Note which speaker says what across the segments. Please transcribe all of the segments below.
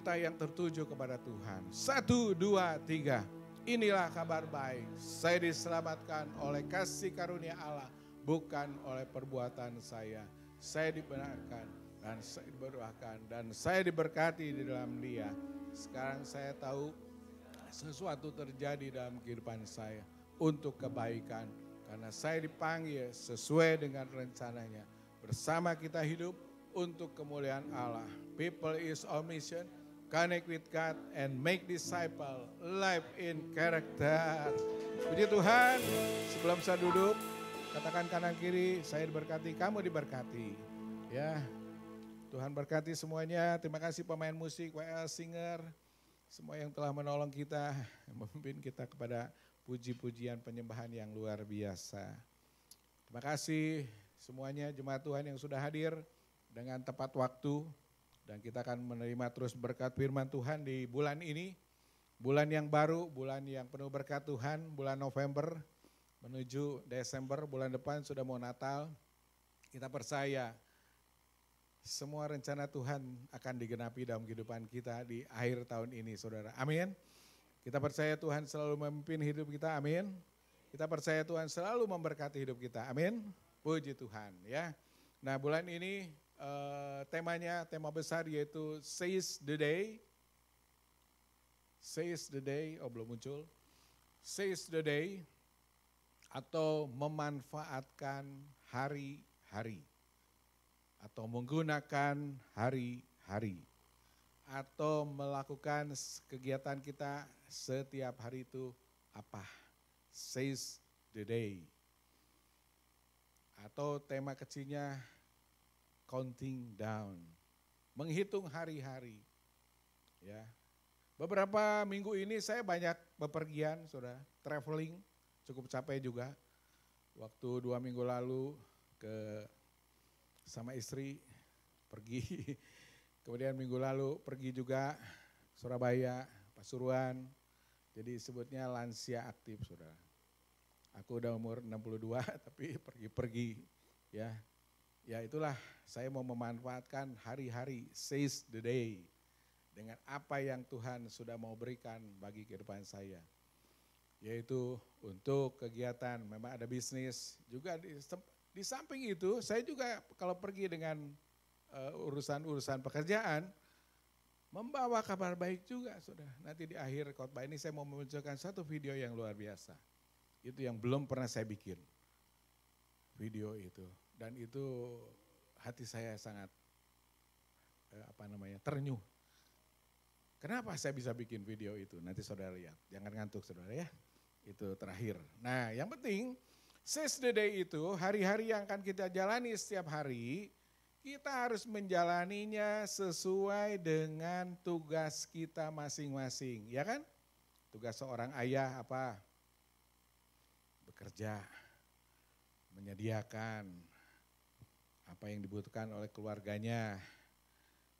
Speaker 1: mata yang tertuju kepada Tuhan. 1, 2, 3. Inilah kabar baik. Saya diselamatkan oleh kasih karunia Allah, bukan oleh perbuatan saya. Saya dibenarkan dan saya diberdoakan dan saya diberkati di dalam Dia. Sekarang saya tahu sesuatu terjadi dalam kehidupan saya untuk kebaikan. Karena saya dipanggil sesuai dengan rencananya. Bersama kita hidup untuk kemuliaan Allah. People is our mission. Connect with God and make disciple. Life in character. Puji Tuhan. Sebelum saya duduk, katakan kanan kiri, saya diberkati, kamu diberkati. Ya, Tuhan berkati semuanya. Terima kasih pemain musik, WL Singer, semua yang telah menolong kita, memimpin kita kepada puji-pujian penyembahan yang luar biasa. Terima kasih semuanya jemaat Tuhan yang sudah hadir dengan tepat waktu. Dan kita akan menerima terus berkat firman Tuhan di bulan ini. Bulan yang baru, bulan yang penuh berkat Tuhan, bulan November menuju Desember, bulan depan sudah mau Natal. Kita percaya semua rencana Tuhan akan digenapi dalam kehidupan kita di akhir tahun ini, saudara. Amin. Kita percaya Tuhan selalu memimpin hidup kita, amin. Kita percaya Tuhan selalu memberkati hidup kita, amin. Puji Tuhan ya. Nah bulan ini tema besar yaitu Seize the Day. Seize the Day, oh belum muncul. Seize the Day atau memanfaatkan hari-hari. Atau menggunakan hari-hari. Atau melakukan kegiatan kita setiap hari itu apa? Seize the Day. Atau tema kecilnya counting down. Menghitung hari-hari. Ya. Beberapa minggu ini saya banyak bepergian, saudara. Traveling, cukup capek juga. Waktu 2 minggu lalu sama istri pergi. Kemudian minggu lalu pergi juga Surabaya, Pasuruan. Jadi sebutnya lansia aktif, saudara. Aku udah umur 62 tapi pergi-pergi ya. Ya itulah saya mau memanfaatkan hari-hari, seize the day. Dengan apa yang Tuhan sudah mau berikan bagi kehidupan saya. Yaitu untuk kegiatan, memang ada bisnis. Juga di samping itu saya juga kalau pergi dengan urusan-urusan pekerjaan. Membawa kabar baik juga saudara. Nanti di akhir khotbah ini saya mau memunculkan satu video yang luar biasa. Itu yang belum pernah saya bikin. Video itu. Dan itu hati saya sangat ternyuh. Kenapa saya bisa bikin video itu? Nanti saudara lihat. Jangan ngantuk saudara ya. Itu terakhir. Nah yang penting seize the day itu hari-hari yang akan kita jalani setiap hari. Kita harus menjalaninya sesuai dengan tugas kita masing-masing. Ya kan? Tugas seorang ayah apa? Bekerja. Menyediakan apa yang dibutuhkan oleh keluarganya,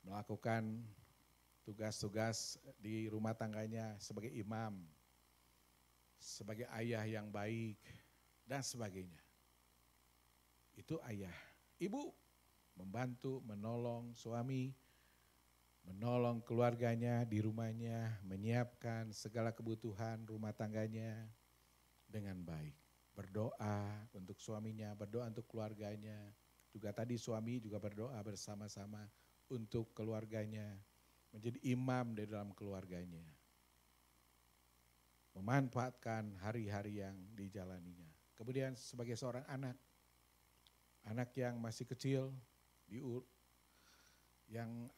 Speaker 1: melakukan tugas-tugas di rumah tangganya sebagai imam, sebagai ayah yang baik, dan sebagainya. Itu ayah. Ibu membantu, menolong suami, menolong keluarganya di rumahnya, menyiapkan segala kebutuhan rumah tangganya dengan baik. Berdoa untuk suaminya, berdoa untuk keluarganya. Juga tadi suami juga berdoa bersama-sama untuk keluarganya. Menjadi imam di dalam keluarganya. Memanfaatkan hari-hari yang dijalaninya. Kemudian sebagai seorang anak. Anak yang masih kecil, yang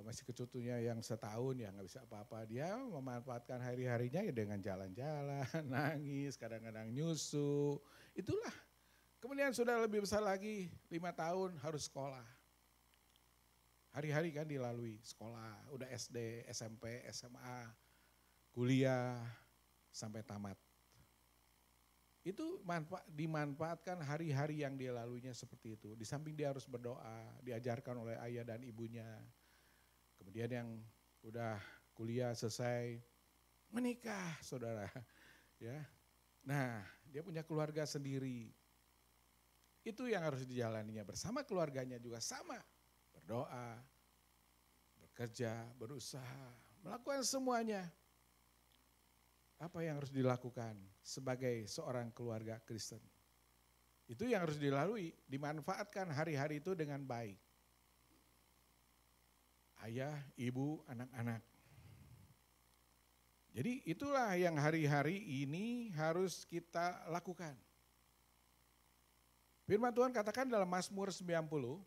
Speaker 1: masih kecutunya yang setahun ya nggak bisa apa-apa. Dia memanfaatkan hari-harinya ya dengan jalan-jalan, nangis, kadang-kadang nyusu. Itulah. Kemudian sudah lebih besar lagi, 5 tahun harus sekolah. Hari-hari kan dilalui sekolah, udah SD, SMP, SMA, kuliah, sampai tamat. Itu dimanfaatkan hari-hari yang dia laluinya seperti itu. Di samping dia harus berdoa, diajarkan oleh ayah dan ibunya. Kemudian yang udah kuliah selesai, menikah saudara. Ya. Nah dia punya keluarga sendiri. Itu yang harus dijalaninya bersama keluarganya juga sama. Berdoa, kerja, berusaha, melakukan semuanya. Apa yang harus dilakukan sebagai seorang keluarga Kristen? Itu yang harus dilalui, dimanfaatkan hari-hari itu dengan baik. Ayah, ibu, anak-anak. Jadi itulah yang hari-hari ini harus kita lakukan. Firman Tuhan katakan dalam Mazmur 90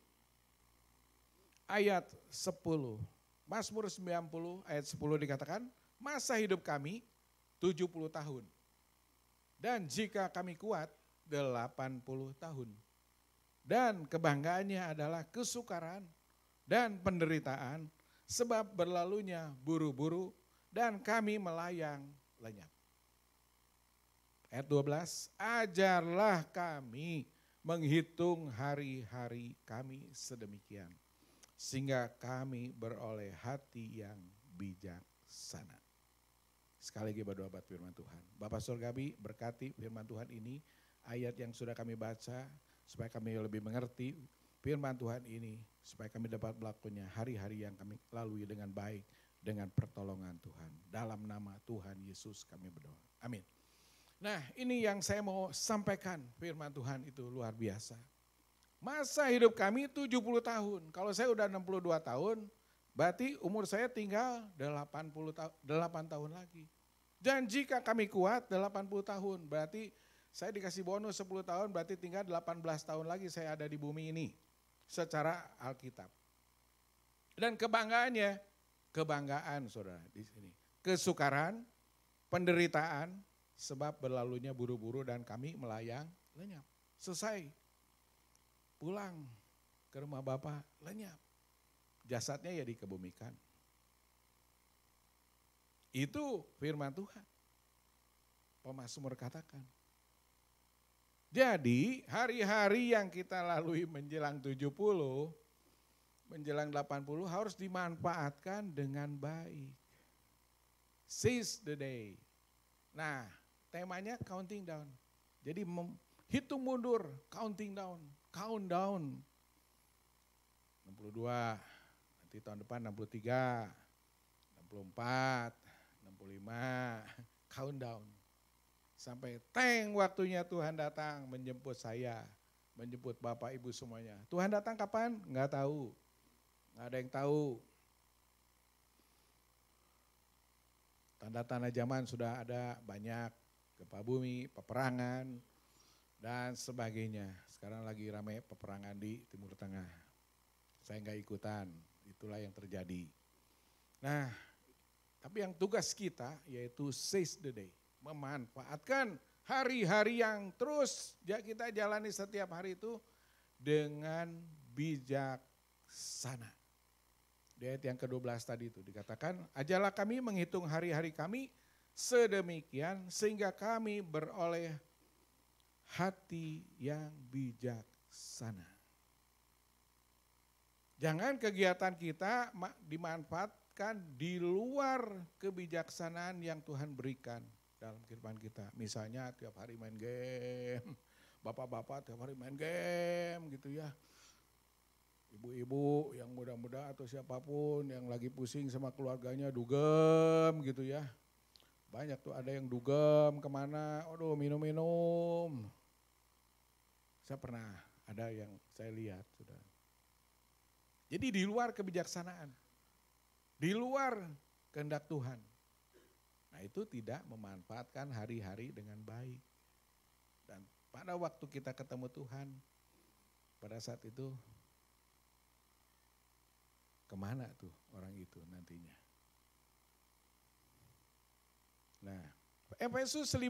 Speaker 1: ayat 10. Mazmur 90 ayat 10 dikatakan, masa hidup kami 70 tahun. Dan jika kami kuat 80 tahun. Dan kebanggaannya adalah kesukaran dan penderitaan sebab berlalunya buru-buru dan kami melayang lenyap. Ayat 12, ajarlah kami menghitung hari-hari kami sedemikian, sehingga kami beroleh hati yang bijaksana. Sekali lagi berdoa buat firman Tuhan. Bapak Surgawi, berkati firman Tuhan ini, ayat yang sudah kami baca, supaya kami lebih mengerti firman Tuhan ini, supaya kami dapat melakukannya hari-hari yang kami lalui dengan baik, dengan pertolongan Tuhan. Dalam nama Tuhan Yesus kami berdoa. Amin. Nah, ini yang saya mau sampaikan, firman Tuhan itu luar biasa. Masa hidup kami 70 tahun. Kalau saya udah 62 tahun, berarti umur saya tinggal 8 tahun lagi. Dan jika kami kuat 80 tahun, berarti saya dikasih bonus 10 tahun, berarti tinggal 18 tahun lagi saya ada di bumi ini. Secara Alkitab. Dan kebanggaannya, kebanggaan saudara di sini. Kesukaran, penderitaan, sebab berlalunya buru-buru dan kami melayang lenyap. Selesai. Pulang ke rumah Bapak lenyap. Jasadnya ya dikebumikan. Itu firman Tuhan. Pemazmur katakan. Jadi hari-hari yang kita lalui menjelang 70, menjelang 80 harus dimanfaatkan dengan baik. Seize the day. Nah, temanya counting down. Jadi hitung mundur, counting down, count down. 62, nanti tahun depan 63, 64, 65, count down. Sampai waktunya Tuhan datang menjemput saya, menjemput Bapak Ibu semuanya. Tuhan datang kapan? Enggak tahu, enggak ada yang tahu. Tanda-tanda zaman sudah ada banyak. Gempa bumi, peperangan, dan sebagainya. Sekarang lagi ramai peperangan di Timur Tengah. Saya nggak ikutan, itulah yang terjadi. Nah, tapi yang tugas kita yaitu seize the day. Memanfaatkan hari-hari yang terus kita jalani setiap hari itu dengan bijaksana. Di ayat yang ke-12 tadi itu dikatakan, ajarlah kami menghitung hari-hari kami sedemikian sehingga kami beroleh hati yang bijaksana. Jangan kegiatan kita dimanfaatkan di luar kebijaksanaan yang Tuhan berikan dalam kehidupan kita. Misalnya tiap hari main game, bapak-bapak tiap hari main game gitu ya. Ibu-ibu yang muda-muda atau siapapun yang lagi pusing sama keluarganya dugem gitu ya. Banyak tuh ada yang dugem kemana, aduh minum-minum. Saya pernah ada yang saya lihat sudah. Jadi di luar kebijaksanaan, di luar kehendak Tuhan. Nah itu tidak memanfaatkan hari-hari dengan baik. Dan pada waktu kita ketemu Tuhan, pada saat itu kemana tuh orang itu nantinya. Nah, Efesus 5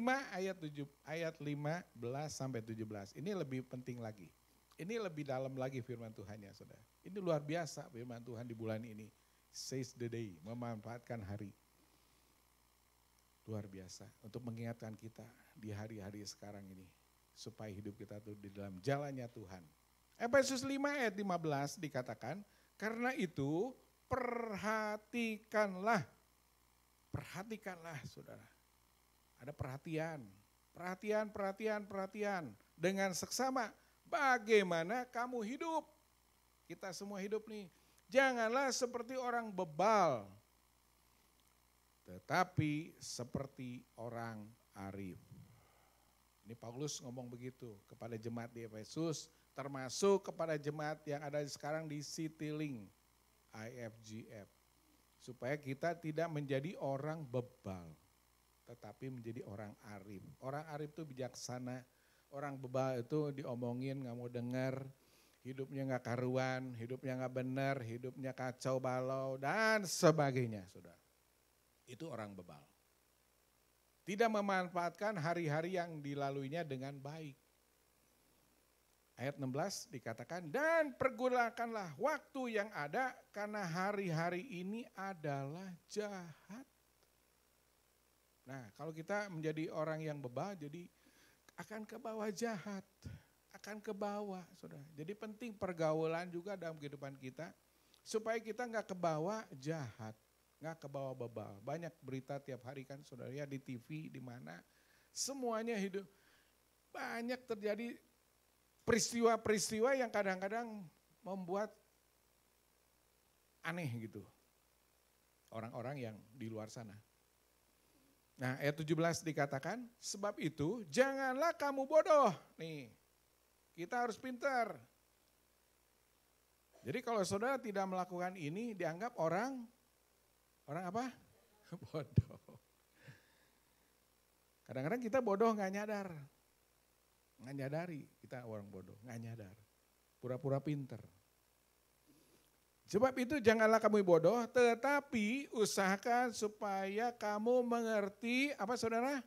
Speaker 1: ayat 15 sampai 17. Ini lebih penting lagi. Ini lebih dalam lagi firman Tuhannya, Saudara. Ini luar biasa firman Tuhan di bulan ini. Seize the day, memanfaatkan hari. Luar biasa untuk mengingatkan kita di hari-hari sekarang ini supaya hidup kita tuh di dalam jalannya Tuhan. Efesus 5 ayat 15 dikatakan, karena itu perhatikanlah saudara. Ada perhatian dengan seksama. Bagaimana kamu hidup? Kita semua hidup nih. Janganlah seperti orang bebal, tetapi seperti orang arif. Ini Paulus ngomong begitu kepada jemaat di Efesus, termasuk kepada jemaat yang ada sekarang di Citylink, IFGF. Supaya kita tidak menjadi orang bebal, tetapi menjadi orang arif. Orang arif itu bijaksana, orang bebal itu diomongin gak mau dengar, hidupnya gak karuan, hidupnya gak benar, hidupnya kacau balau, dan sebagainya. Saudara. Itu orang bebal. Tidak memanfaatkan hari-hari yang dilaluinya dengan baik. Ayat 16 dikatakan, dan pergunakanlah waktu yang ada karena hari-hari ini adalah jahat. Nah, kalau kita menjadi orang yang bebal, jadi akan ke bawah jahat, akan ke bawah, saudara. Jadi penting pergaulan juga dalam kehidupan kita, supaya kita nggak ke bawah jahat, nggak ke bawah bebal. Banyak berita tiap hari kan, saudara, ya di TV, di mana, semuanya hidup. Banyak terjadi peristiwa-peristiwa yang kadang-kadang membuat aneh gitu. Orang-orang yang di luar sana. Nah ayat 17 dikatakan, sebab itu janganlah kamu bodoh. Nih, kita harus pintar. Jadi kalau saudara tidak melakukan ini dianggap orang apa? Bodoh. Kadang-kadang kita bodoh gak nyadar. Nggak nyadari kita orang bodoh, nggak nyadar. Pura-pura pinter. Sebab itu janganlah kamu bodoh, tetapi usahakan supaya kamu mengerti, apa saudara?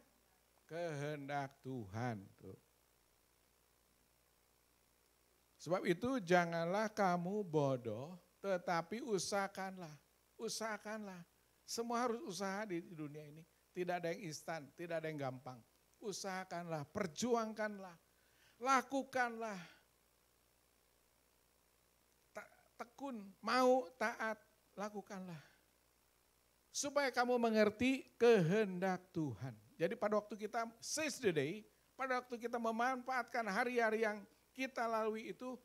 Speaker 1: Kehendak Tuhan. Tuh. Sebab itu janganlah kamu bodoh, tetapi usahakanlah. Usahakanlah. Semua harus usaha di dunia ini. Tidak ada yang instan, tidak ada yang gampang. Usahakanlah, perjuangkanlah. Lakukanlah, tekun, mau, taat, lakukanlah. Supaya kamu mengerti kehendak Tuhan. Jadi pada waktu kita seize the day, pada waktu kita memanfaatkan hari-hari yang kita lalui itu,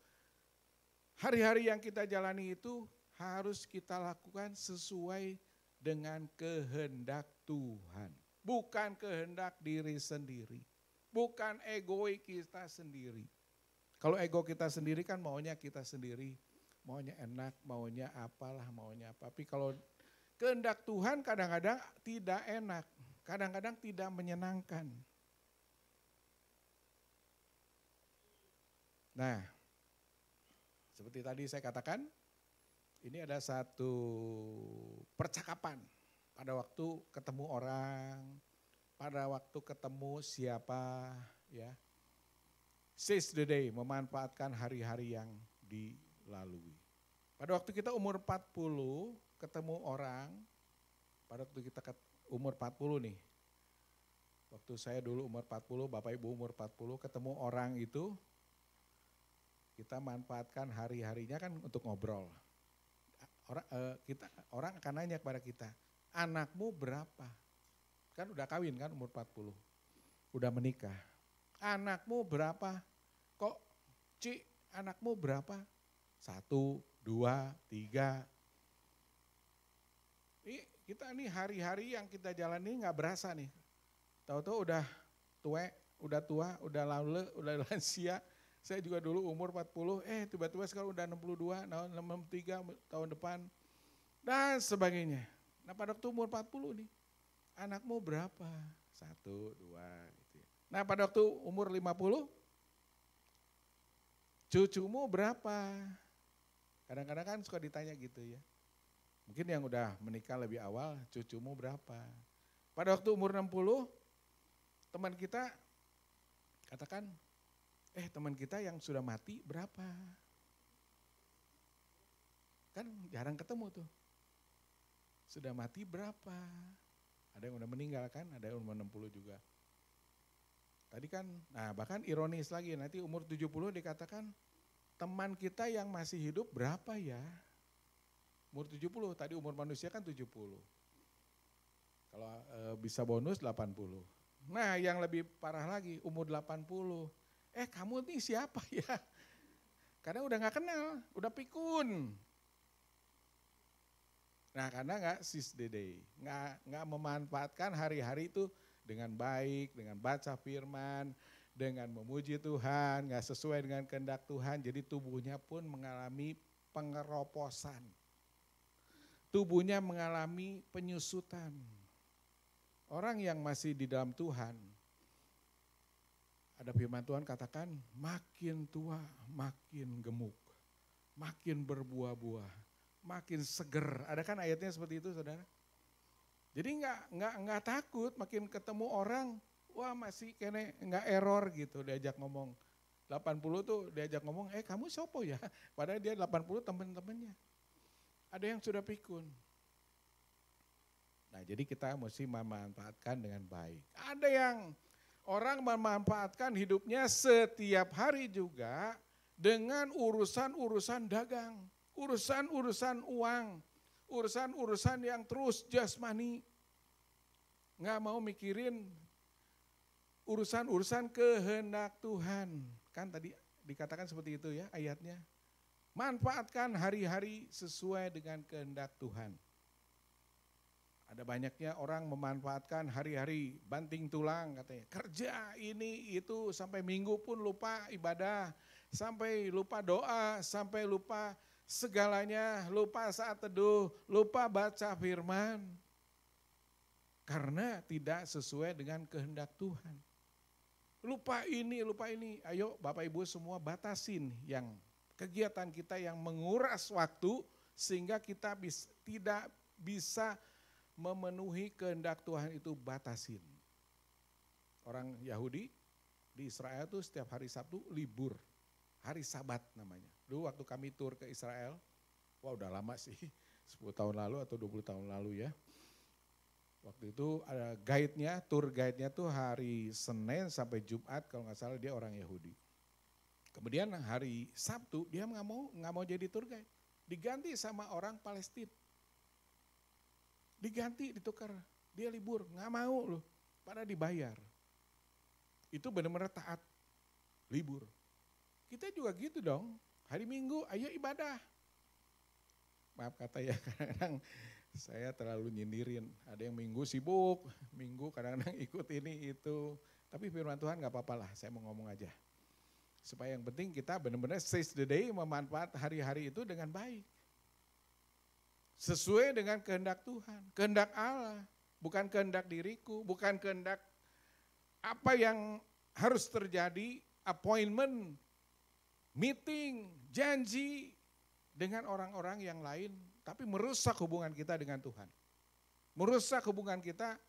Speaker 1: hari-hari yang kita jalani itu harus kita lakukan sesuai dengan kehendak Tuhan. Bukan kehendak diri sendiri. Bukan egois kita sendiri. Kalau ego kita sendiri kan maunya kita sendiri. Maunya enak, maunya apalah, maunya apa. Tapi kalau kehendak Tuhan kadang-kadang tidak enak. Kadang-kadang tidak menyenangkan. Nah, seperti tadi saya katakan, ini ada satu percakapan pada waktu ketemu orang, pada waktu ketemu siapa, ya. Seize the day, memanfaatkan hari-hari yang dilalui. Pada waktu kita umur 40, ketemu orang, pada waktu kita umur 40 nih, waktu saya dulu umur 40, Bapak Ibu umur 40, ketemu orang itu, kita manfaatkan hari-harinya kan untuk ngobrol. Orang akan nanya kepada kita, anakmu berapa? Kan udah kawin kan umur 40, udah menikah. Anakmu berapa? Kok Ci, anakmu berapa? 1, 2, 3. Kita nih hari-hari yang kita jalani gak berasa nih. Tahu-tahu udah tua, udah lalu, udah lansia. Saya juga dulu umur 40, tiba-tiba sekarang udah 62, 63 tahun depan. Dan sebagainya. Nah pada waktu umur 40 nih, anakmu berapa? 1, 2 gitu ya. Nah pada waktu umur 50, cucumu berapa? Kadang-kadang kan suka ditanya gitu ya. Mungkin yang udah menikah lebih awal, cucumu berapa? Pada waktu umur 60, teman kita katakan, teman kita yang sudah mati berapa? Kan jarang ketemu tuh. Sudah mati berapa? Ada yang udah meninggal kan, ada yang umur 60 juga. Tadi kan, nah bahkan ironis lagi, nanti umur 70 dikatakan, teman kita yang masih hidup berapa ya? Umur 70, tadi umur manusia kan 70. Kalau bisa bonus 80. Nah yang lebih parah lagi, umur 80. Kamu nih siapa ya? Karena udah gak kenal, udah pikun. Nah karena nggak seize the day, nggak memanfaatkan hari-hari itu dengan baik, dengan baca firman, dengan memuji Tuhan, nggak sesuai dengan kehendak Tuhan, jadi tubuhnya pun mengalami pengeroposan. Tubuhnya mengalami penyusutan. Orang yang masih di dalam Tuhan, ada firman Tuhan katakan makin tua makin gemuk, makin berbuah-buah, makin seger. Ada kan ayatnya seperti itu saudara? Jadi nggak takut makin ketemu orang, wah masih kene nggak error gitu diajak ngomong. 80 tuh diajak ngomong, kamu sopo ya? Padahal dia 80 temen-temennya. Ada yang sudah pikun. Nah jadi kita mesti memanfaatkan dengan baik. Ada yang orang memanfaatkan hidupnya setiap hari juga dengan urusan-urusan dagang, urusan-urusan uang, urusan-urusan yang terus jasmani. Nggak mau mikirin urusan-urusan kehendak Tuhan. Kan tadi dikatakan seperti itu ya ayatnya. Manfaatkan hari-hari sesuai dengan kehendak Tuhan. Ada banyaknya orang memanfaatkan hari-hari banting tulang katanya. Kerja ini itu sampai minggu pun lupa ibadah. Sampai lupa doa, sampai lupa segalanya, lupa saat teduh, lupa baca firman. Karena tidak sesuai dengan kehendak Tuhan. Lupa ini. Ayo Bapak Ibu semua batasin yang kegiatan kita yang menguras waktu sehingga kita tidak bisa memenuhi kehendak Tuhan itu batasin. Orang Yahudi di Israel tuh setiap hari Sabtu libur, hari Sabat namanya. Dulu waktu kami tur ke Israel, wah udah lama sih, 10 tahun lalu atau 20 tahun lalu ya. Waktu itu ada guide-nya, tour guide-nya tuh hari Senin sampai Jumat kalau nggak salah dia orang Yahudi. Kemudian hari Sabtu dia nggak mau jadi tour guide, diganti sama orang Palestina. Diganti, ditukar, dia libur, nggak mau loh, pada dibayar. Itu benar-benar taat, libur. Kita juga gitu dong, hari Minggu ayo ibadah. Maaf kata ya, kadang-kadang saya terlalu nyindirin, ada yang Minggu sibuk, Minggu kadang-kadang ikut ini itu. Tapi firman Tuhan nggak apa-apa lah, saya mau ngomong aja. Supaya yang penting kita benar-benar seize the day, memanfaat hari-hari itu dengan baik. Sesuai dengan kehendak Tuhan, kehendak Allah, bukan kehendak diriku, bukan kehendak apa yang harus terjadi, appointment, meeting, janji dengan orang-orang yang lain, tapi merusak hubungan kita dengan Tuhan. Merusak hubungan kita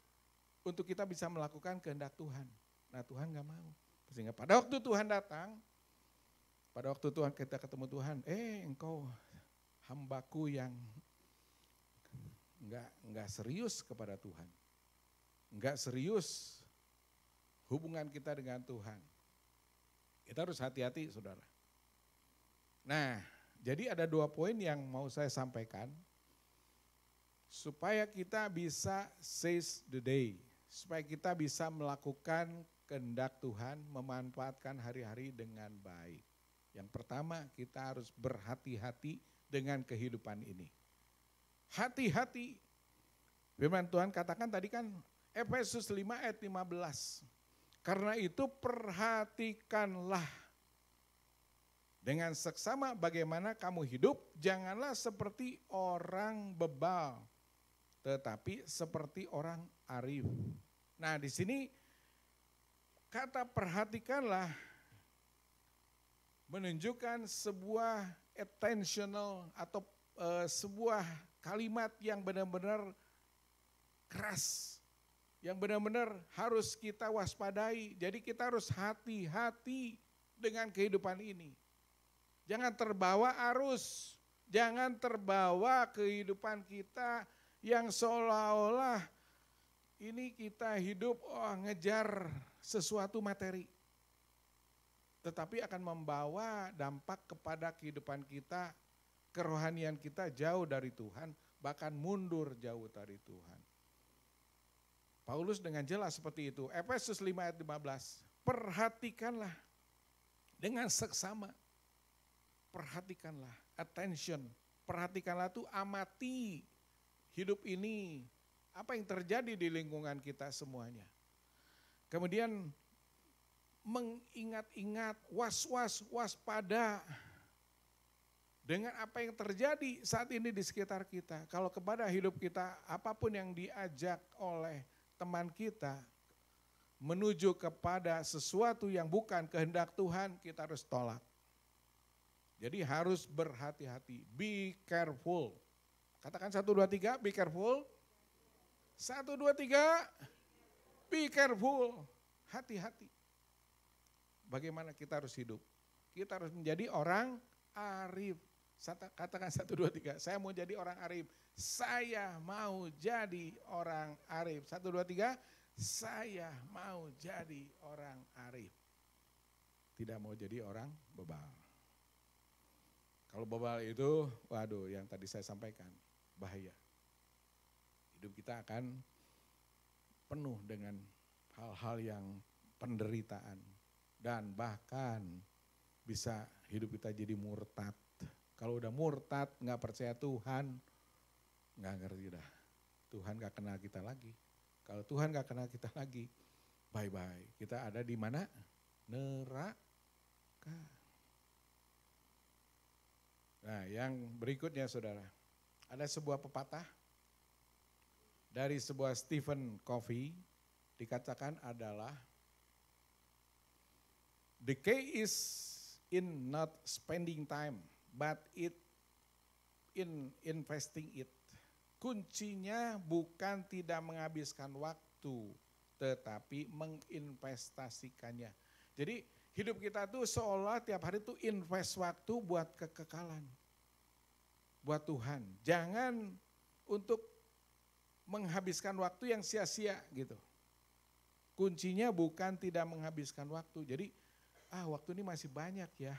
Speaker 1: untuk kita bisa melakukan kehendak Tuhan. Nah Tuhan gak mau. Sehingga pada waktu Tuhan datang, pada waktu Tuhan kita ketemu Tuhan, engkau hambaku yang enggak serius kepada Tuhan. Enggak serius hubungan kita dengan Tuhan. Kita harus hati-hati saudara. Nah, jadi ada 2 poin yang mau saya sampaikan. Supaya kita bisa seize the day. Supaya kita bisa melakukan kehendak Tuhan, memanfaatkan hari-hari dengan baik. Yang pertama kita harus berhati-hati dengan kehidupan ini. Hati-hati. Firman Tuhan katakan tadi kan Efesus 5 ayat 15. Karena itu perhatikanlah dengan seksama bagaimana kamu hidup, janganlah seperti orang bebal, tetapi seperti orang arif. Nah di sini kata perhatikanlah menunjukkan sebuah attentional atau sebuah kalimat yang benar-benar keras, yang benar-benar harus kita waspadai. Jadi kita harus hati-hati dengan kehidupan ini. Jangan terbawa arus, jangan terbawa kehidupan kita yang seolah-olah ini kita hidup ngejar sesuatu materi. Tetapi akan membawa dampak kepada kehidupan kita, kerohanian kita jauh dari Tuhan, bahkan mundur jauh dari Tuhan. Paulus dengan jelas seperti itu. Efesus 5 ayat 15. Perhatikanlah dengan seksama. Perhatikanlah, attention. Perhatikanlah itu amati hidup ini, apa yang terjadi di lingkungan kita semuanya. Kemudian mengingat-ingat, was-was, waspada dengan apa yang terjadi saat ini di sekitar kita. Kalau kepada hidup kita, apapun yang diajak oleh teman kita menuju kepada sesuatu yang bukan kehendak Tuhan, kita harus tolak. Jadi harus berhati-hati, be careful. Katakan 1, 2, 3, be careful. 1, 2, 3, be careful. Hati-hati. Bagaimana kita harus hidup? Kita harus menjadi orang arif. Katakan 1, 2, 3, saya mau jadi orang arif. Saya mau jadi orang arif. 1, 2, 3, saya mau jadi orang arif. Tidak mau jadi orang bebal. Kalau bebal itu, waduh yang tadi saya sampaikan, bahaya. Hidup kita akan penuh dengan hal-hal yang penderitaan. Dan bahkan bisa hidup kita jadi murtad. Kalau udah murtad, gak percaya Tuhan, gak ngerti dah. Tuhan gak kenal kita lagi. Kalau Tuhan gak kenal kita lagi, bye-bye. Kita ada di mana? Neraka. Nah yang berikutnya saudara, ada sebuah pepatah dari sebuah Stephen Covey, dikatakan adalah, the key is in not spending time, but in investing it. Kuncinya bukan tidak menghabiskan waktu, tetapi menginvestasikannya. Jadi hidup kita tuh seolah tiap hari tuh invest waktu buat kekekalan. Buat Tuhan. Jangan untuk menghabiskan waktu yang sia-sia gitu. Kuncinya bukan tidak menghabiskan waktu. Jadi waktu ini masih banyak ya.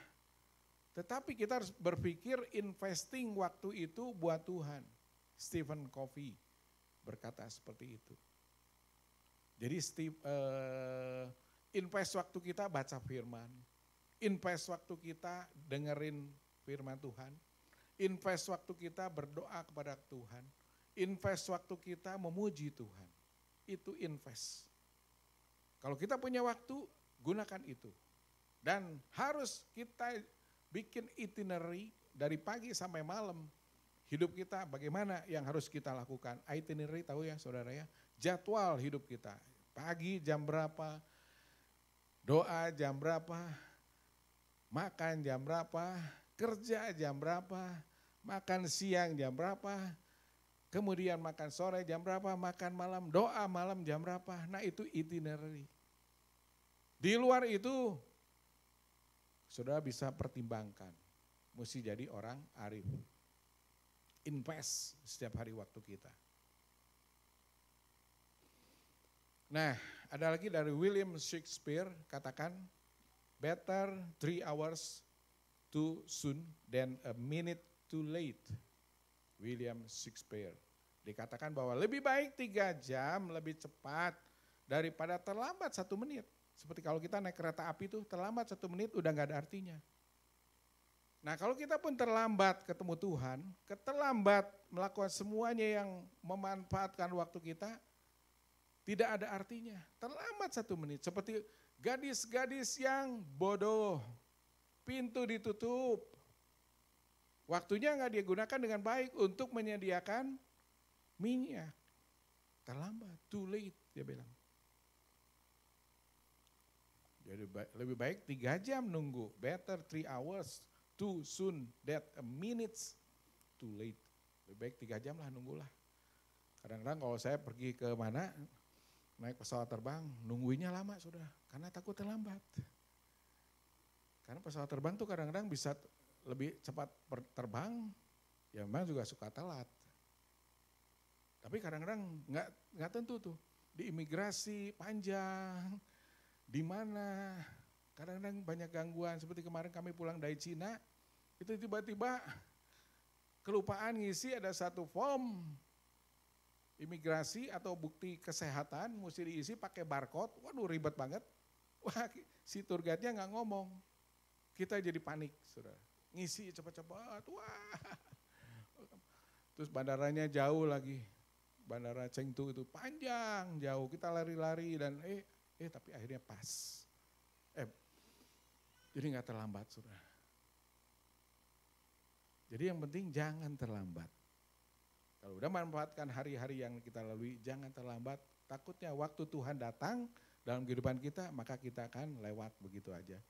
Speaker 1: Tetapi kita harus berpikir investing waktu itu buat Tuhan. Stephen Covey berkata seperti itu. Jadi invest waktu kita baca firman. Invest waktu kita dengerin firman Tuhan. Invest waktu kita berdoa kepada Tuhan. Invest waktu kita memuji Tuhan. Itu invest. Kalau kita punya waktu, gunakan itu. Dan harus kita bikin itinerary dari pagi sampai malam. Hidup kita bagaimana yang harus kita lakukan. Itinerary tahu ya saudara ya. Jadwal hidup kita. Pagi jam berapa, doa jam berapa, makan jam berapa, kerja jam berapa, makan siang jam berapa, kemudian makan sore jam berapa, makan malam, doa malam jam berapa. Nah itu itinerary. Di luar itu, saudara bisa pertimbangkan. Mesti jadi orang arif. Invest setiap hari waktu kita. Nah, ada lagi dari William Shakespeare katakan, better 3 hours too soon than a minute too late. William Shakespeare. Dikatakan bahwa lebih baik 3 jam lebih cepat daripada terlambat 1 menit. Seperti kalau kita naik kereta api tuh terlambat 1 menit udah gak ada artinya. Nah kalau kita pun terlambat ketemu Tuhan, terlambat melakukan semuanya yang memanfaatkan waktu kita, tidak ada artinya. Terlambat 1 menit, seperti gadis-gadis yang bodoh, pintu ditutup. Waktunya nggak digunakan dengan baik untuk menyediakan minyak. Terlambat, too late dia bilang. Jadi lebih baik 3 jam nunggu, better 3 hours. Too soon that a minutes too late. Lebih baik 3 jam lah nunggulah. Kadang-kadang kalau saya pergi ke mana, naik pesawat terbang, nungguinnya lama sudah, karena takut terlambat. Karena pesawat terbang tuh kadang-kadang bisa lebih cepat terbang, ya memang juga suka telat. Tapi kadang-kadang nggak tentu tuh, di imigrasi panjang, di mana kadang-kadang banyak gangguan. Seperti kemarin kami pulang dari Cina, itu tiba-tiba kelupaan ngisi ada 1 form imigrasi atau bukti kesehatan, mesti diisi pakai barcode. Waduh ribet banget. Wah si tour guide-nya nggak ngomong. Kita jadi panik, saudara. Ngisi cepat-cepat, wah. Terus bandaranya jauh lagi. Bandara Chengdu itu panjang, jauh. Kita lari-lari dan tapi akhirnya pas. Jadi nggak terlambat, saudara. Jadi yang penting jangan terlambat. Kalau udah manfaatkan hari-hari yang kita lalui, jangan terlambat. Takutnya waktu Tuhan datang dalam kehidupan kita, maka kita akan lewat begitu aja.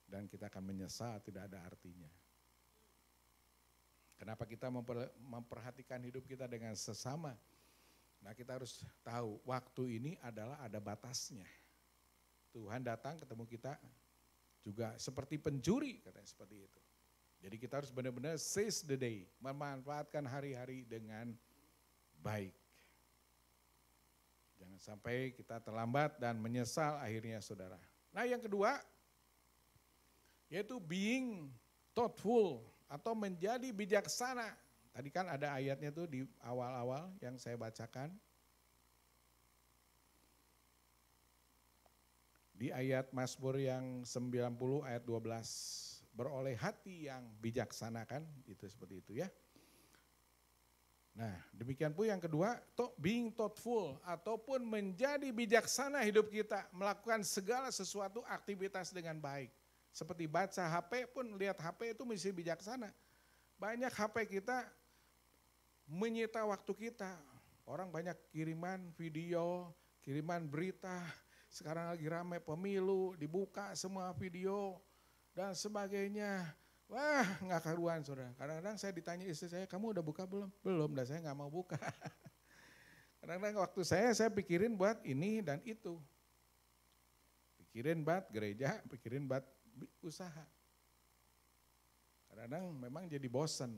Speaker 1: Dan kita akan menyesal, tidak ada artinya. Kenapa kita memperhatikan hidup kita dengan sesama? Nah kita harus tahu, waktu ini adalah ada batasnya. Tuhan datang ketemu kita juga seperti pencuri, katanya seperti itu. Jadi kita harus benar-benar seize the day, memanfaatkan hari-hari dengan baik. Jangan sampai kita terlambat dan menyesal akhirnya, saudara. Nah yang kedua, yaitu being thoughtful atau menjadi bijaksana. Tadi kan ada ayatnya tuh di awal-awal yang saya bacakan. Di ayat Mazmur yang 90 ayat 12. Beroleh hati yang bijaksana kan, itu seperti itu ya. Nah demikian pun yang kedua, being thoughtful ataupun menjadi bijaksana hidup kita. Melakukan segala sesuatu aktivitas dengan baik. Seperti baca HP pun, lihat HP itu mesti bijaksana. Banyak HP kita menyita waktu kita. Orang banyak kiriman video, kiriman berita. Sekarang lagi ramai pemilu, dibuka semua video dan sebagainya. Wah nggak karuan saudara. Kadang-kadang saya ditanya istri saya, kamu udah buka belum? Belum, dan saya nggak mau buka. Kadang-kadang waktu saya pikirin buat ini dan itu. Pikirin buat gereja, pikirin buat usaha. Kadang-kadang memang jadi bosan.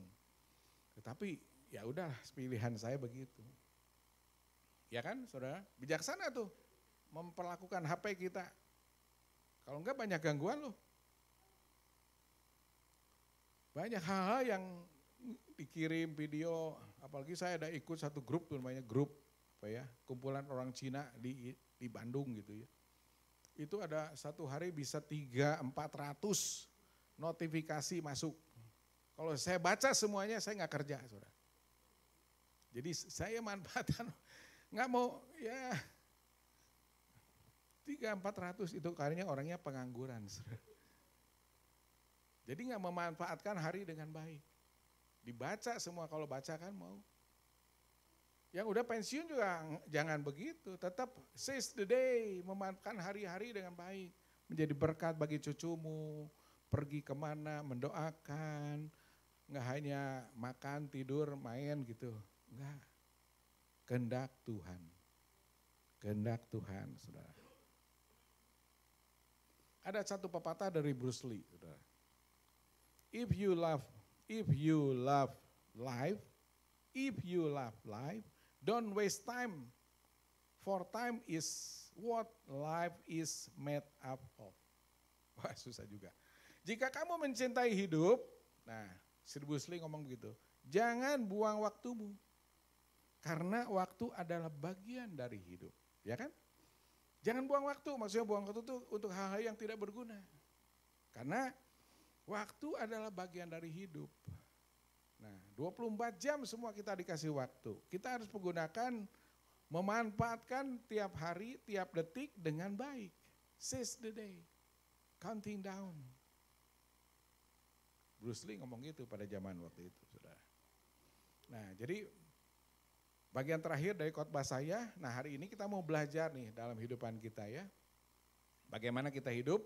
Speaker 1: Tetapi ya udah pilihan saya begitu. Ya kan saudara, bijaksana tuh memperlakukan HP kita. Kalau enggak banyak gangguan loh. Banyak hal-hal yang dikirim video, apalagi saya ada ikut satu grup tuh namanya grup kumpulan orang Cina di Bandung gitu ya. Itu ada satu hari bisa 300-400 notifikasi masuk. Kalau saya baca semuanya saya nggak kerja, saudara. Jadi saya manfaatkan, nggak mau ya 300-400 itu kayaknya orangnya pengangguran, saudara. Jadi nggak memanfaatkan hari dengan baik. Dibaca semua, kalau baca kan mau. Yang udah pensiun juga jangan begitu, tetap seize the day, memanfaatkan hari-hari dengan baik. Menjadi berkat bagi cucumu, pergi kemana, mendoakan, nggak hanya makan, tidur, main gitu. Enggak, kehendak Tuhan. Kehendak Tuhan, saudara. Ada satu pepatah dari Bruce Lee, saudara. If you love life, don't waste time. For time is what life is made up of. Wah susah juga. Jika kamu mencintai hidup, nah Bruce Lee ngomong begitu, jangan buang waktumu. Karena waktu adalah bagian dari hidup, ya kan? Jangan buang waktu, maksudnya buang waktu itu untuk hal-hal yang tidak berguna. Karena waktu adalah bagian dari hidup. Nah 24 jam semua kita dikasih waktu. Kita harus menggunakan, memanfaatkan tiap hari, tiap detik dengan baik. Seize the day, counting down. Bruce Lee ngomong gitu pada zaman waktu itu, saudara. Nah jadi bagian terakhir dari khotbah saya, nah hari ini kita mau belajar nih dalam kehidupan kita ya. Bagaimana kita hidup,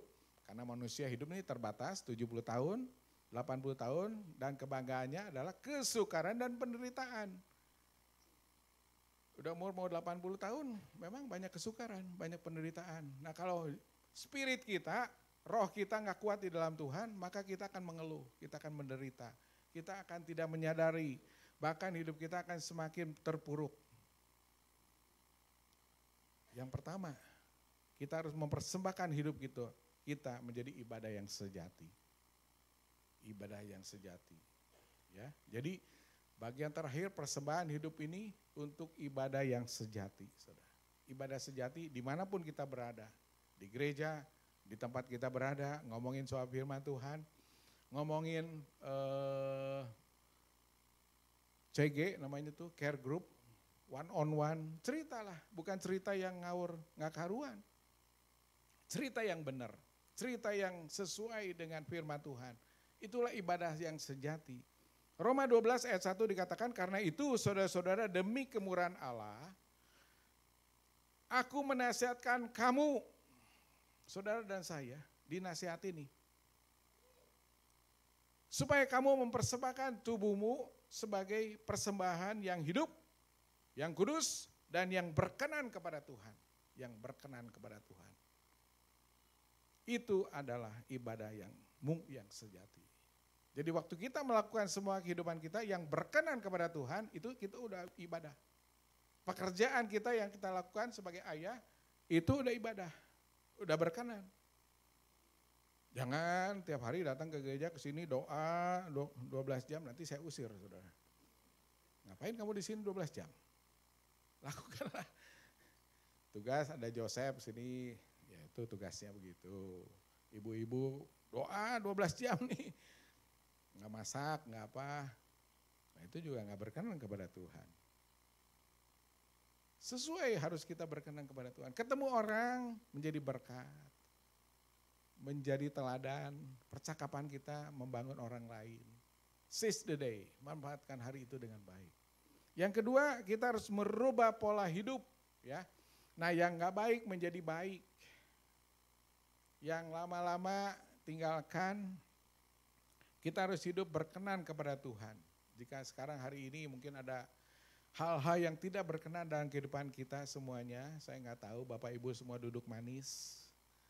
Speaker 1: karena manusia hidup ini terbatas 70 tahun, 80 tahun, dan kebanggaannya adalah kesukaran dan penderitaan. Udah umur mau 80 tahun, memang banyak kesukaran, banyak penderitaan. Nah kalau spirit kita, roh kita nggak kuat di dalam Tuhan, maka kita akan mengeluh, kita akan menderita. Kita akan tidak menyadari, bahkan hidup kita akan semakin terpuruk. Yang pertama, kita harus mempersembahkan hidup kita menjadi ibadah yang sejati. Ibadah yang sejati. Ya, jadi bagian terakhir persembahan hidup ini untuk ibadah yang sejati. Saudara. Ibadah sejati dimanapun kita berada. Di gereja, di tempat kita berada, ngomongin soal firman Tuhan, ngomongin CG namanya tuh, care group, one on one, ceritalah, bukan cerita yang ngawur, nggak karuan. Cerita yang benar, cerita yang sesuai dengan firman Tuhan. Itulah ibadah yang sejati. Roma 12 ayat 1 dikatakan, karena itu saudara-saudara demi kemurahan Allah, aku menasihatkan kamu, saudara dan saya, dinasihati nih. Supaya kamu mempersembahkan tubuhmu sebagai persembahan yang hidup, yang kudus, dan yang berkenan kepada Tuhan. Yang berkenan kepada Tuhan. Itu adalah ibadah yang sejati. Jadi waktu kita melakukan semua kehidupan kita yang berkenan kepada Tuhan, itu kita udah ibadah. Pekerjaan kita yang kita lakukan sebagai ayah, itu udah ibadah, udah berkenan. Jangan tiap hari datang ke gereja ke sini doa 12 jam nanti saya usir, saudara. Ngapain kamu di sini 12 jam? Lakukanlah. Tugas ada Joseph sini, ya itu tugasnya begitu. Ibu-ibu doa 12 jam nih. Nggak masak, nggak apa. Nah itu juga nggak berkenan kepada Tuhan. Sesuai harus kita berkenan kepada Tuhan. Ketemu orang menjadi berkat. Menjadi teladan, percakapan kita membangun orang lain. Seize the day, manfaatkan hari itu dengan baik. Yang kedua, kita harus merubah pola hidup, ya. Nah, yang nggak baik menjadi baik. Yang lama-lama tinggalkan, kita harus hidup berkenan kepada Tuhan. Jika sekarang hari ini mungkin ada hal-hal yang tidak berkenan dalam kehidupan kita semuanya, saya nggak tahu, Bapak Ibu semua duduk manis.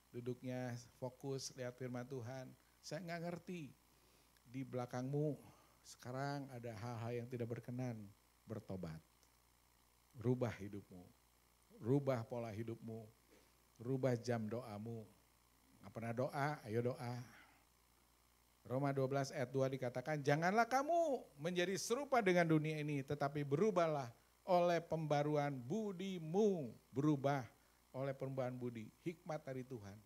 Speaker 1: Duduknya fokus lihat firman Tuhan. Saya nggak ngerti. Di belakangmu sekarang ada hal-hal yang tidak berkenan, bertobat. Rubah hidupmu. Rubah pola hidupmu. Rubah jam doamu. Nggak pernah doa, ayo doa. Roma 12 ayat 2 dikatakan, janganlah kamu menjadi serupa dengan dunia ini, tetapi berubahlah oleh pembaruan budimu. Berubah oleh perubahan budi, hikmat dari Tuhan,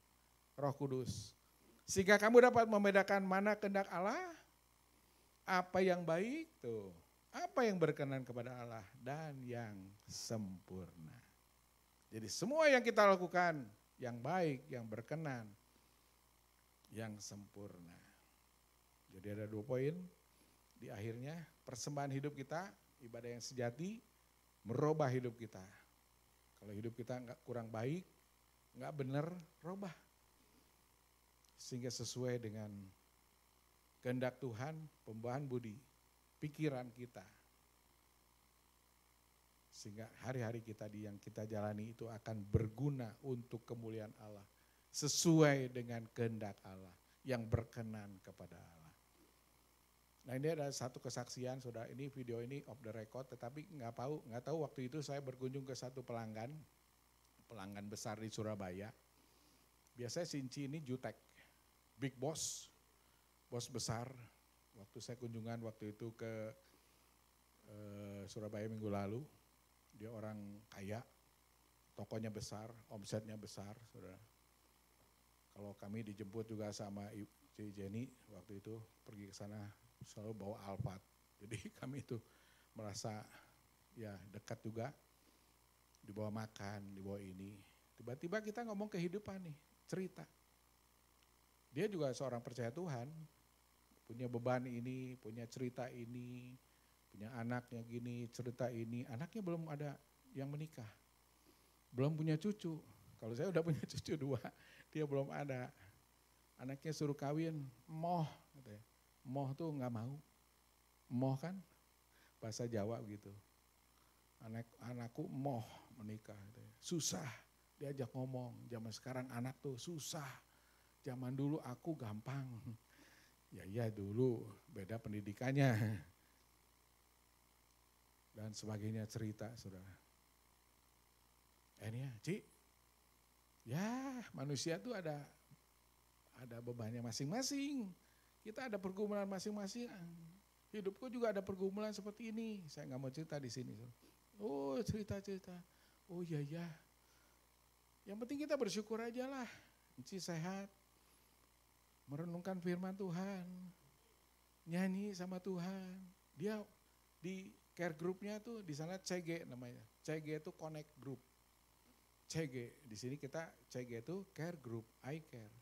Speaker 1: Roh Kudus. Sehingga kamu dapat membedakan mana kehendak Allah, apa yang baik tuh, apa yang berkenan kepada Allah, dan yang sempurna. Jadi semua yang kita lakukan, yang baik, yang berkenan, yang sempurna. Jadi ada 2 poin di akhirnya, persembahan hidup kita, ibadah yang sejati, merubah hidup kita. Kalau hidup kita kurang baik, nggak benar, robah. Sehingga sesuai dengan kehendak Tuhan, pembuahan budi, pikiran kita. Sehingga hari-hari kita yang kita jalani itu akan berguna untuk kemuliaan Allah. Sesuai dengan kehendak Allah, yang berkenan kepada Allah. Nah ini ada satu kesaksian, saudara, ini video ini off the record, tetapi nggak tahu waktu itu saya berkunjung ke satu pelanggan besar di Surabaya. Biasanya Sinci ini jutek, big boss, bos besar. Waktu saya kunjungan waktu itu ke Surabaya minggu lalu, dia orang kaya, tokonya besar, omsetnya besar, saudara. Kalau kami dijemput juga sama Ci Jenny waktu itu pergi ke sana, selalu bawa Alphard. Jadi kami itu merasa ya dekat juga, dibawa makan, dibawa ini. Tiba-tiba kita ngomong kehidupan nih, cerita. Dia juga seorang percaya Tuhan, punya beban ini, punya cerita ini, punya anaknya gini, cerita ini. Anaknya belum ada yang menikah, belum punya cucu. Kalau saya udah punya cucu 2, dia belum ada. Anaknya suruh kawin, moh, katanya. Moh tuh nggak mau. Moh kan bahasa Jawa gitu. Anakku moh menikah. Susah diajak ngomong. Zaman sekarang anak tuh susah. Zaman dulu aku gampang. Ya iya dulu beda pendidikannya. Dan sebagainya cerita saudara. Ini ya Ci. Ya manusia tuh ada bebannya masing-masing. Kita ada pergumulan masing-masing. Hidupku juga ada pergumulan seperti ini. Saya nggak mau cerita di sini. Oh cerita-cerita. Oh iya. Yang penting kita bersyukur aja lah. Enci sehat. Merenungkan firman Tuhan. Nyanyi sama Tuhan. Dia di Care groupnya tuh di sana CG namanya. CG itu Connect Group. CG, di sini kita CG itu Care Group, I Care.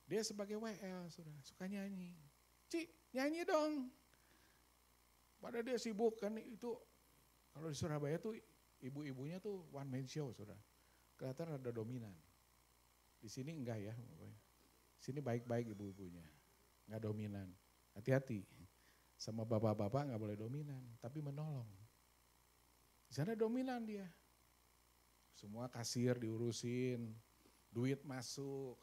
Speaker 1: Dia sebagai WL, suka nyanyi. Nyanyi dong. Padahal dia sibuk kan itu. Kalau di Surabaya tuh ibu-ibunya tuh one man show, saudara. Kelihatan ada dominan. Di sini enggak ya. Di sini baik-baik ibu-ibunya. Enggak dominan. Hati-hati. Sama bapak-bapak enggak boleh dominan, tapi menolong. Di sana dominan dia. Semua kasir diurusin, duit masuk.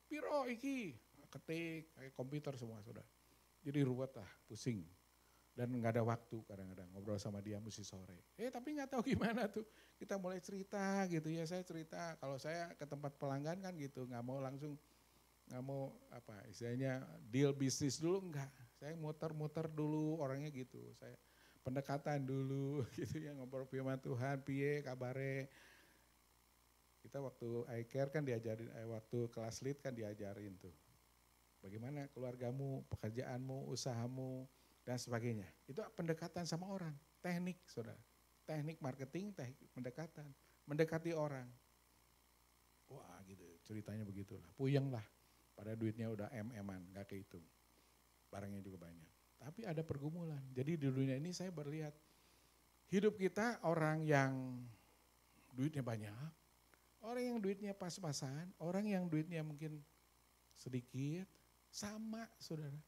Speaker 1: Piro iki, ketik, kayak komputer semua sudah. Jadi ruwet lah, pusing. Dan nggak ada waktu kadang-kadang ngobrol sama dia mesti sore. Tapi nggak tahu gimana tuh, kita mulai cerita gitu ya, saya cerita. Kalau saya ke tempat pelanggan kan gitu, nggak mau langsung, nggak mau apa istilahnya deal bisnis dulu, enggak. Saya muter-muter dulu orangnya gitu, saya pendekatan dulu gitu ya, ngobrol firman Tuhan, piye kabare. Kita waktu I Care kan diajarin, waktu kelas lead kan diajarin tuh. Bagaimana keluargamu, pekerjaanmu, usahamu, dan sebagainya. Itu pendekatan sama orang, teknik saudara. Teknik marketing, teknik pendekatan. Mendekati orang. Wah gitu, ceritanya begitulah. Puyeng lah, pada duitnya udah MM-an, gak kehitung. Barangnya juga banyak. Tapi ada pergumulan. Jadi di dunia ini saya berlihat, hidup kita orang yang duitnya banyak, orang yang duitnya pas-pasan, orang yang duitnya mungkin sedikit, sama saudara.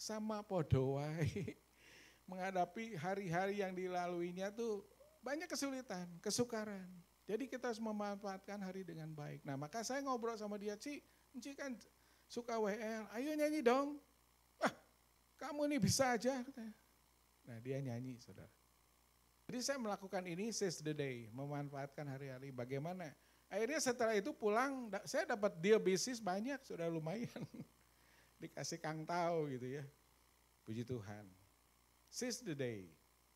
Speaker 1: Sama podo wae. Menghadapi hari-hari yang dilaluinya tuh banyak kesulitan, kesukaran. Jadi kita harus memanfaatkan hari dengan baik. Nah maka saya ngobrol sama dia, Ci kan suka WL, ayo nyanyi dong. Wah kamu ini bisa aja. Nah dia nyanyi saudara. Jadi saya melakukan ini seize the day, memanfaatkan hari-hari bagaimana. Akhirnya setelah itu pulang, saya dapat deal bisnis banyak, sudah lumayan. Dikasih Kang tahu gitu ya. Puji Tuhan. Seize the day.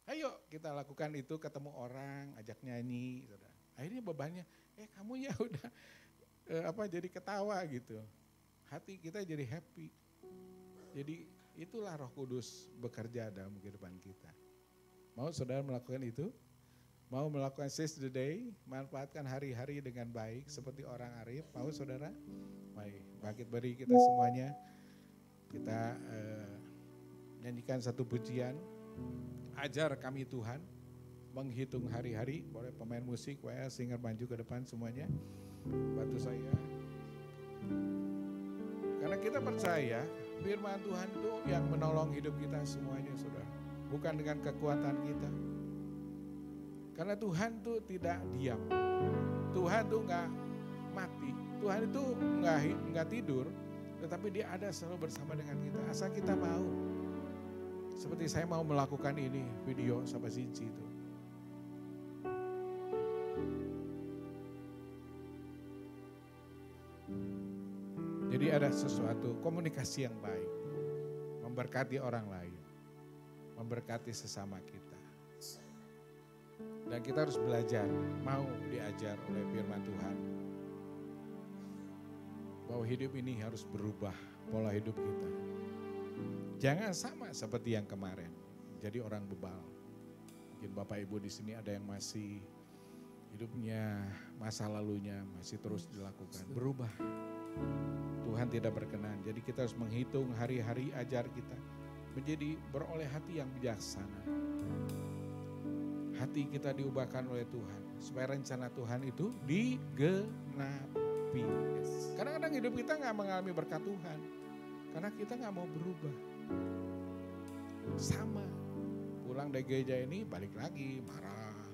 Speaker 1: Ayo kita lakukan itu, ketemu orang, ajak nyanyi. Saudara. Akhirnya bebannya, kamu ya udah jadi ketawa gitu. Hati kita jadi happy. Jadi itulah Roh Kudus bekerja dalam kehidupan kita. Mau saudara melakukan itu? Mau melakukan seize the day, manfaatkan hari-hari dengan baik seperti orang arif. Mau saudara? Baik, bangkit beri kita semuanya. Kita nyanyikan satu pujian. Ajar kami Tuhan, menghitung hari-hari. Boleh pemain musik, singer maju ke depan semuanya. Bantu saya. Karena kita percaya firman Tuhan itu yang menolong hidup kita semuanya saudara. Bukan dengan kekuatan kita. Karena Tuhan tuh tidak diam. Tuhan tuh nggak mati. Tuhan itu nggak tidur. Tetapi dia ada selalu bersama dengan kita. Asal kita mau. Seperti saya mau melakukan ini video sama Cici itu. Jadi ada sesuatu komunikasi yang baik. Memberkati orang lain. Memberkati sesama kita. Dan kita harus belajar, mau diajar oleh firman Tuhan. Bahwa hidup ini harus berubah pola hidup kita. Jangan sama seperti yang kemarin, jadi orang bebal. Mungkin Bapak Ibu di sini ada yang masih hidupnya, masa lalunya masih terus dilakukan. Berubah, Tuhan tidak berkenan. Jadi kita harus menghitung hari-hari ajar kita. Menjadi beroleh hati yang bijaksana. Hati kita diubahkan oleh Tuhan. Supaya rencana Tuhan itu digenapi. Kadang-kadang hidup kita gak mengalami berkat Tuhan. Karena kita gak mau berubah. Sama. Pulang dari gereja ini balik lagi marah.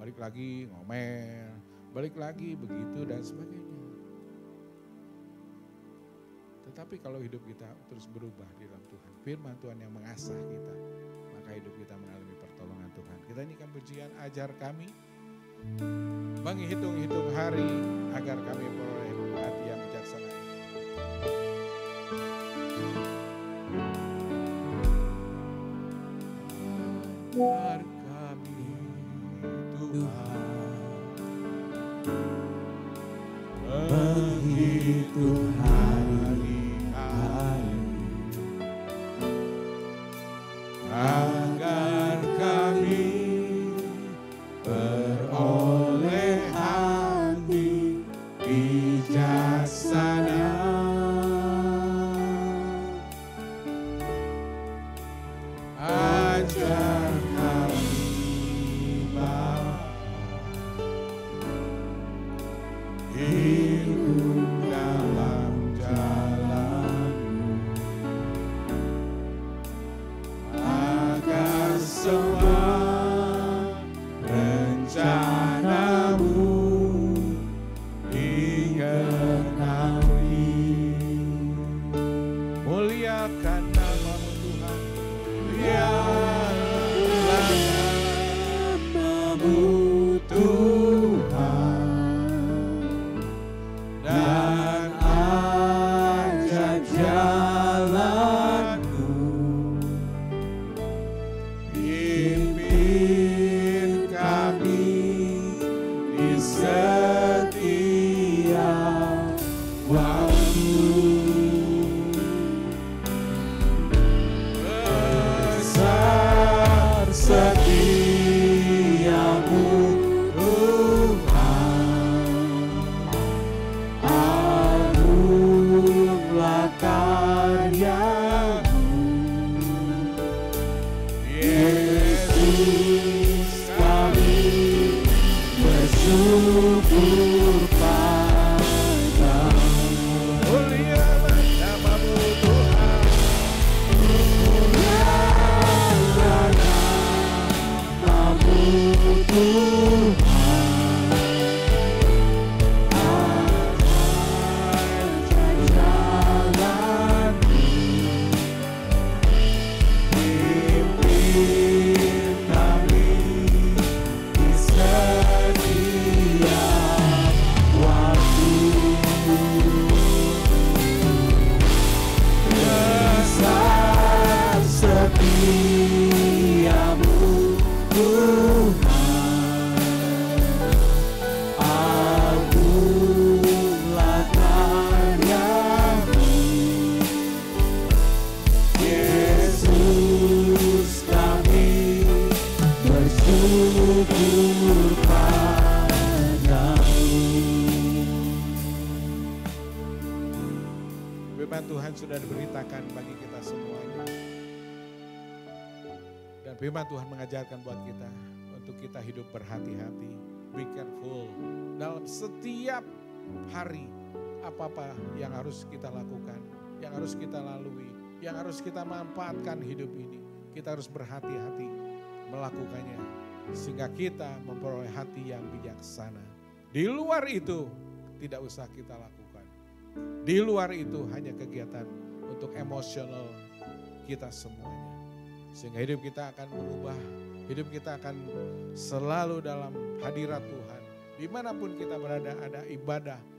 Speaker 1: Balik lagi ngomel. Balik lagi begitu dan sebagainya. Tetapi kalau hidup kita terus berubah di dalam Tuhan. Firman Tuhan yang mengasah kita. Maka hidup kita mengalami pertolongan Tuhan. Kita nyanyikan pujian ajar kami. Menghitung-hitung hari agar kami beroleh hati yang bijaksana. Ajar kami Tuhan. Menghitung hari-hari agar muliakan nama-Mu Tuhan. Muliakan nama-Mu Tuhan. Dan ajar jalan-Mu. Pimpin kami di setiap waktu. Besar setiamu Tuhan, agunglah karya-Mu. Yesus, kami bersyukur padamu. Mulialah nama-Mu Tuhan. Mulialah nama-Mu Tuhan. Ajar jalan-Mu. Pimpin kami di setiap waktu. Besar setiamu Tuhan, agunglah karya-Mu. Yesus, kami bersyukur padamu. Firman Tuhan sudah diberitakan bagi kita semuanya. Dan firman Tuhan mengajarkan buat kita untuk kita hidup berhati-hati. Be careful dalam setiap hari, apa-apa yang harus kita lakukan, yang harus kita lalui, yang harus kita manfaatkan hidup ini. Kita harus berhati-hati melakukannya sehingga kita memperoleh hati yang bijaksana. Di luar itu tidak usah kita lakukan. Di luar itu hanya kegiatan untuk emosional kita semuanya. Sehingga hidup kita akan berubah, hidup kita akan selalu dalam hadirat Tuhan. Dimanapun kita berada ada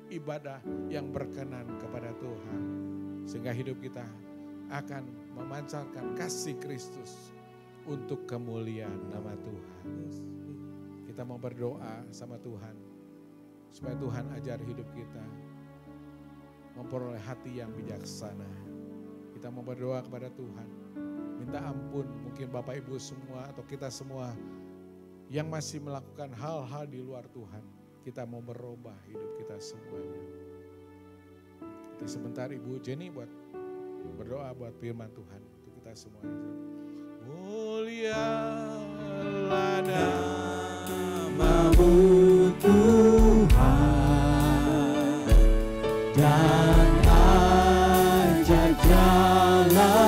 Speaker 1: ibadah yang berkenan kepada Tuhan. Sehingga hidup kita akan memancarkan kasih Kristus untuk kemuliaan nama Tuhan. Kita mau berdoa sama Tuhan, supaya Tuhan ajar hidup kita memperoleh hati yang bijaksana. Kita mau berdoa kepada Tuhan, minta ampun mungkin Bapak Ibu semua atau kita semua yang masih melakukan hal-hal di luar Tuhan. Kita mau merubah hidup kita semuanya. Jadi sebentar Ibu Jenny buat berdoa buat firman Tuhan untuk kita semuanya. Mulialah nama-Mu Tuhan, dan ajar jalan